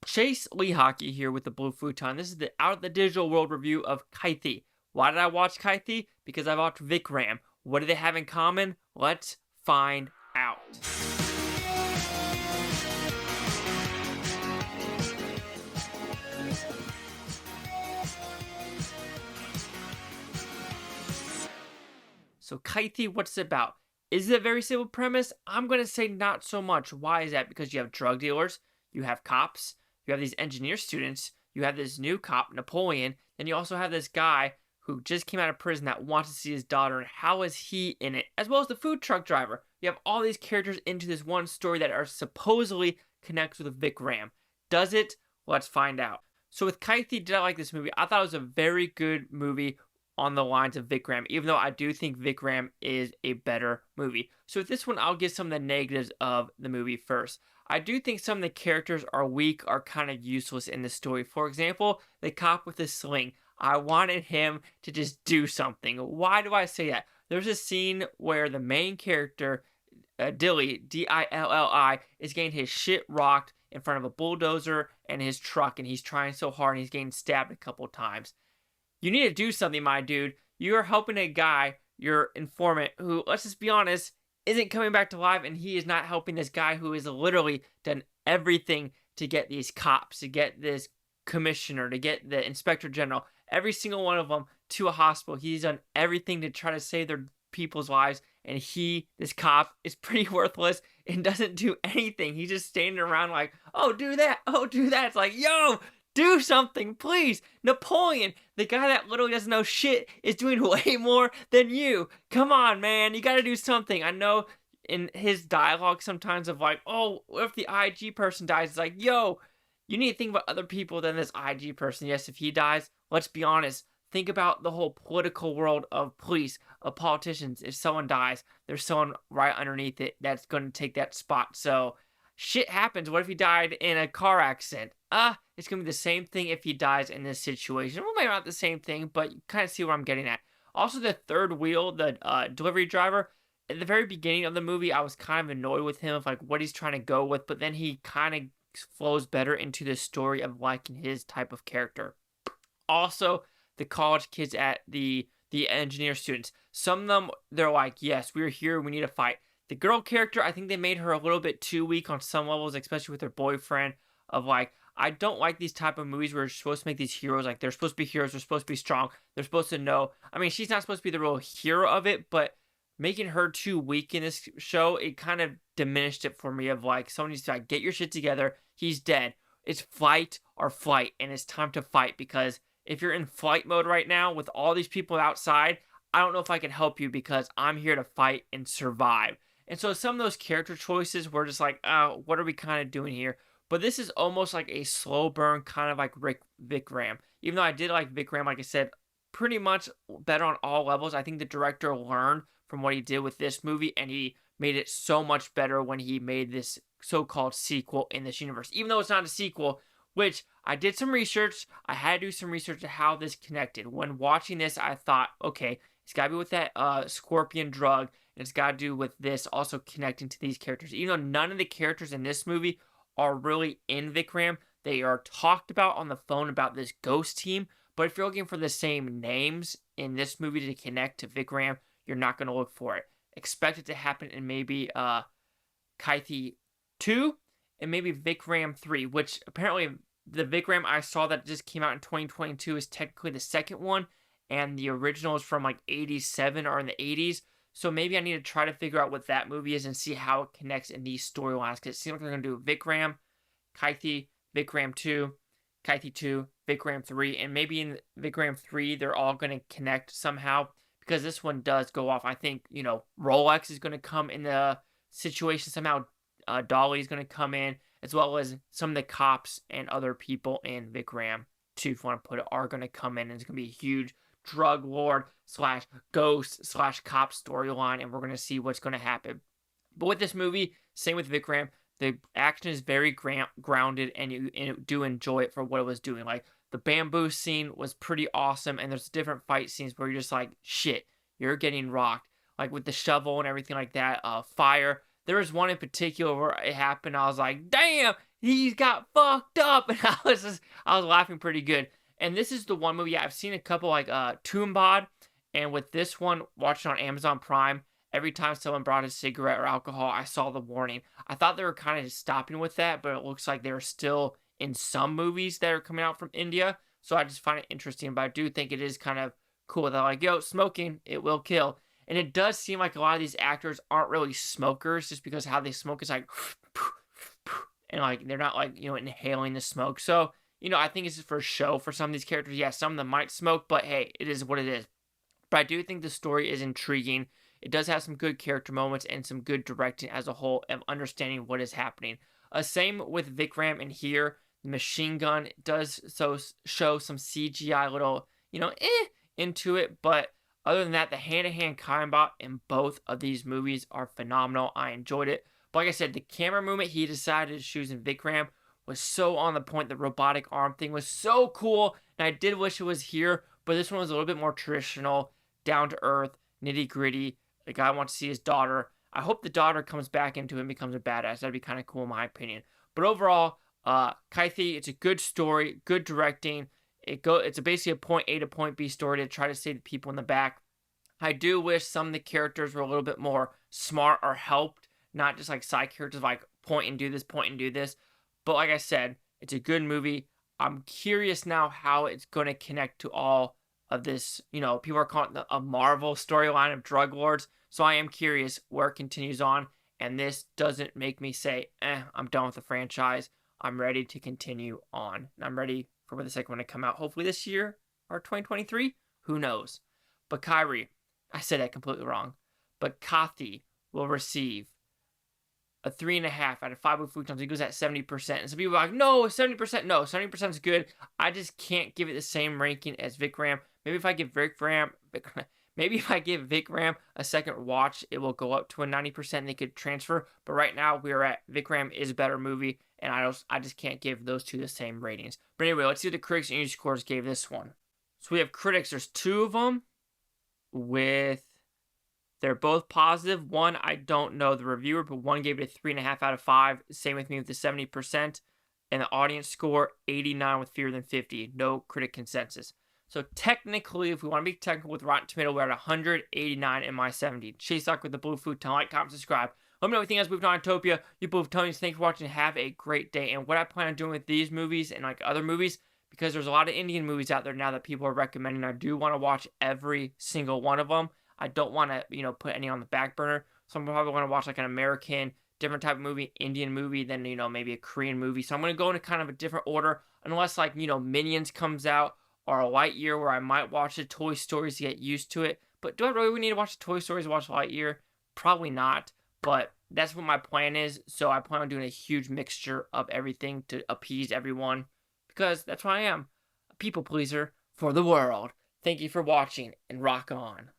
Chase Lee Hockey here with the Blue Futon. This is the Out the Digital World review of Kaithi. Why did I watch Kaithi? Because I watched Vikram. What do they have in common? Let's find out. So Kaithi, what's it about? Is it a very simple premise? I'm going to say not so much. Why is that? Because you have drug dealers, you have cops, you have these engineer students, you have this new cop, Napoleon, then you also have this guy who just came out of prison that wants to see his daughter, and how is he in it? As well as the food truck driver. You have all these characters into this one story that are supposedly connected with Vikram. Does it? Let's find out. So with Kaithi, did I like this movie? I thought it was a very good movie on the lines of Vikram, even though I do think Vikram is a better movie. So with this one, I'll give some of the negatives of the movie first. I do think some of the characters are weak, are kind of useless in the story. For example, the cop with the sling. I wanted him to just do something. Why do I say that? There's a scene where the main character, Dilly, D-I-L-L-I, is getting his shit rocked in front of a bulldozer and his truck, and he's trying so hard and he's getting stabbed a couple times. You need to do something, my dude. You're helping a guy, your informant, who, let's just be honest, isn't coming back to life, and he is not helping this guy who has literally done everything to get these cops, to get this commissioner, to get the inspector general, every single one of them to a hospital. He's done everything to try to save their people's lives, and this cop, is pretty worthless and doesn't do anything. He's just standing around like, oh, do that, oh, do that. It's like, yo, do something, please. Napoleon, the guy that literally doesn't know shit, is doing way more than you. Come on, man. You gotta do something. I know in his dialogue sometimes of like, oh, what if the IG person dies? It's like, yo, you need to think about other people than this IG person. Yes, if he dies, let's be honest. Think about the whole political world of police, of politicians. If someone dies, there's someone right underneath it that's going to take that spot. So shit happens. What if he died in a car accident? It's going to be the same thing if he dies in this situation. Well, maybe not the same thing, but you kind of see what I'm getting at. Also, the third wheel, the delivery driver, at the very beginning of the movie, I was kind of annoyed with him of like what he's trying to go with, but then he kind of flows better into the story of liking his type of character. Also, the college kids at the engineer students. Some of them, they're like, yes, we're here, we need to fight. The girl character, I think they made her a little bit too weak on some levels, especially with her boyfriend, of like, I don't like these type of movies where you're supposed to make these heroes, like they're supposed to be heroes, they're supposed to be strong, they're supposed to know. I mean, she's not supposed to be the real hero of it, but making her too weak in this show, it kind of diminished it for me of like, someone needs to like, get your shit together, he's dead. It's fight or flight, and it's time to fight, because if you're in flight mode right now with all these people outside, I don't know if I can help you because I'm here to fight and survive. And so some of those character choices were just like, oh, what are we kind of doing here? But this is almost like a slow burn, kind of like Vikram. Even though I did like Vikram, like I said, pretty much better on all levels. I think the director learned from what he did with this movie, and he made it so much better when he made this so-called sequel in this universe. Even though it's not a sequel, which I did some research. I had to do some research to how this connected. When watching this, I thought, okay, it's got to be with that scorpion drug, and it's got to do with this also connecting to these characters. Even though none of the characters in this movie are really in Vikram, they are talked about on the phone about this ghost team. But if you're looking for the same names in this movie to connect to Vikram, you're not going to look for it. Expect it to happen in maybe Kaithi 2 and maybe Vikram 3, which apparently the Vikram I saw that just came out in 2022 is technically the second one, and the original is from like 87 or in the 80s. So maybe I need to try to figure out what that movie is and see how it connects in these storylines, because it seems like they're going to do Vikram, Kaithi, Vikram 2, Kaithi 2, Vikram 3, and maybe in Vikram 3 they're all going to connect somehow, because this one does go off. I think, Rolex is going to come in the situation somehow. Dolly is going to come in, as well as some of the cops and other people in Vikram 2, if you want to put it, are going to come in, and it's going to be a huge drug lord / ghost / cop storyline, and we're going to see what's going to happen. But with this movie, same with Vikram, the action is very grounded, and you do enjoy it for what it was doing. Like, the bamboo scene was pretty awesome, and there's different fight scenes where you're just like, shit, you're getting rocked. Like with the shovel and everything like that, fire. There was one in particular where it happened, I was like, damn, He's got fucked up. And I was laughing pretty good. And this is the one movie, I've seen a couple like Toombod, and with this one, watching on Amazon Prime, every time someone brought a cigarette or alcohol, I saw the warning. I thought they were kind of just stopping with that, but it looks like they're still in some movies that are coming out from India. So I just find it interesting, but I do think it is kind of cool. They're like, yo, smoking, it will kill. And it does seem like a lot of these actors aren't really smokers just because how they smoke is like, and like they're not like, inhaling the smoke. So, I think it's just for show for some of these characters. Yeah, some of them might smoke, but hey, it is what it is. But I do think the story is intriguing. It does have some good character moments and some good directing as a whole of understanding what is happening. Same with Vikram, and here the machine gun does show some CGI little, into it. But other than that, the hand-to-hand combat in both of these movies are phenomenal. I enjoyed it. But like I said, the camera movement he decided to choose in Vikram was so on the point. The robotic arm thing was so cool, and I did wish it was here. But this one was a little bit more traditional, down to earth, nitty gritty. The guy wants to see his daughter. I hope the daughter comes back into it and becomes a badass. That'd be kind of cool in my opinion. But overall, Kaithi, it's a good story, good directing. It's basically a point A to point B story to try to save the people in the back. I do wish some of the characters were a little bit more smart or helped, not just like side characters like point and do this, point and do this. But like I said, it's a good movie. I'm curious now how it's going to connect to all of this. People are calling it a Marvel storyline of drug lords. So I am curious where it continues on. And this doesn't make me say, I'm done with the franchise. I'm ready to continue on. And I'm ready for the second one to come out. Hopefully this year or 2023. Who knows? But Kyrie, I said that completely wrong. But Karthi will receive a 3.5 out of 5 with Futon. He goes at 70%. And some people are like, no, 70%. No, 70% is good. I just can't give it the same ranking as Vikram. Maybe if I give Vikram a second watch, it will go up to a 90% and they could transfer. But right now, we're at Vikram is a better movie, and I just can't give those two the same ratings. But anyway, let's see what the critics and user scores gave this one. So we have critics. There's 2 of them they're both positive. One, I don't know the reviewer, but one gave it a 3.5 out of 5. Same with me with the 70%. And the audience score, 89 with fewer than 50. No critic consensus. So technically, if we want to be technical with Rotten Tomato, we're at 189 in my 70. Chase Luck with the Blue Futon. Like, comment, subscribe. Let me know everything else we've done on Utopia. You Blue Futonians, thanks for watching. Have a great day. And what I plan on doing with these movies and like other movies, because there's a lot of Indian movies out there now that people are recommending. I do want to watch every single one of them. I don't want to, put any on the back burner. So I'm probably going to watch like an American, different type of movie, Indian movie, than, maybe a Korean movie. So I'm going to go into kind of a different order, unless like, Minions comes out or a Lightyear, where I might watch the Toy Stories to get used to it. But do I really need to watch the Toy Stories to watch Lightyear? Probably not. But that's what my plan is. So I plan on doing a huge mixture of everything to appease everyone, because that's what I am, a people pleaser for the world. Thank you for watching, and rock on.